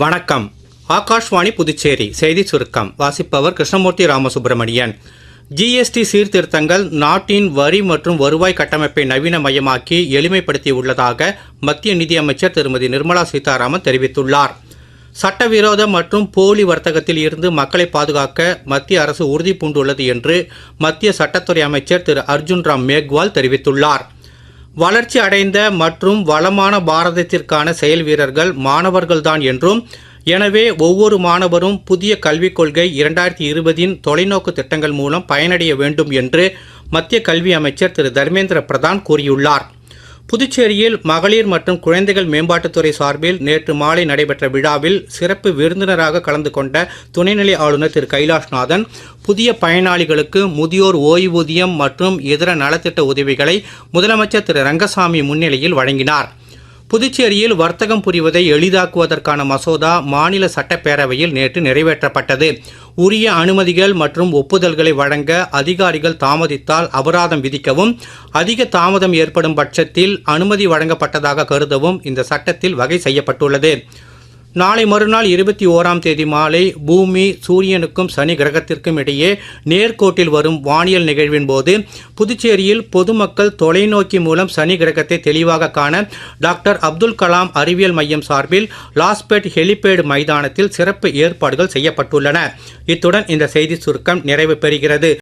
வணக்கம். ஆகாஷ்வாணி புதுச்சேரி செய்தி சுருக்கம் வாசிப்பவர் கிருஷ்ணமூர்த்தி ராமசுப்பிரமணியன். ஜிஎஸ்டி சீர்திருத்தங்கள் நாட்டின் வரி மற்றும் வருவாய் கட்டமைப்பை நவீனமயமாக்கி எளிமைப்படுத்தியுள்ளதாக மத்திய நிதியமைச்சர் திருமதி நிர்மலா சீதாராமன் தெரிவித்துள்ளார். சட்டவிரோத மற்றும் போலி வர்த்தகத்தில் இருந்து மக்களை பாதுகாக்க மத்திய அரசு உறுதி பூண்டுள்ளது என்று மத்திய சட்டத்துறை அமைச்சர் திரு அர்ஜுன் ராம் மேக்வால் தெரிவித்துள்ளார். வளர்ச்சி அடைந்த மற்றும் வளமான பாரதத்திற்கான செயல் வீரர்கள் மாணவர்கள்தான் என்றும், எனவே ஒவ்வொரு மாணவரும் புதிய கல்விக் கொள்கை 2020 தொலைநோக்கு திட்டங்கள் மூலம் பயனடைய வேண்டும் என்று மத்திய கல்வி அமைச்சர் திரு தர்மேந்திர பிரதான் கூறியுள்ளார். புதுச்சேரியில் மகளிர் மற்றும் குழந்தைகள் மேம்பாட்டுத்துறை சார்பில் நேற்று மாலை நடைபெற்ற விழாவில் சிறப்பு விருந்தினராக கலந்து கொண்ட துணைநிலை ஆளுநர் திரு கைலாஷ்நாதன் புதிய பயனாளிகளுக்கு முதியோர் ஓய்வூதியம் மற்றும் இதர நலத்திட்ட உதவிகளை முதலமைச்சர் திரு ரங்கசாமி முன்னிலையில் வழங்கினார். புதுச்சேரியில் வர்த்தகம் புரிவதை எளிதாக்குவதற்கான மசோதா மாநில சட்டப்பேரவையில் நேற்று நிறைவேற்றப்பட்டது. உரிய அனுமதிகள் மற்றும் ஒப்புதல்களை வழங்க அதிகாரிகள் தாமதித்தால் அபராதம் விதிக்கவும், அதிக தாமதம் ஏற்படும் பட்சத்தில் அனுமதி வழங்கப்பட்டதாக கருதவும் இந்த சட்டத்தில் வகை செய்யப்பட்டுள்ளது. நாளை மறுநாள் 21ஆம் தேதி மாலை பூமி சூரியனுக்கும் சனி கிரகத்திற்கும் இடையே நேர்கோட்டில் வரும் வானியல் நிகழ்வின் போது புதுச்சேரியில் பொதுமக்கள் தொலைநோக்கி மூலம் சனி கிரகத்தை தெளிவாக காண டாக்டர் அப்துல் கலாம் அறிவியல் மையம் சார்பில் லாஸ்பேட் ஹெலிபேடு மைதானத்தில் சிறப்பு ஏற்பாடுகள் செய்யப்பட்டுள்ளன. இத்துடன் இந்த செய்தி சுருக்கம் நிறைவு பெறுகிறது.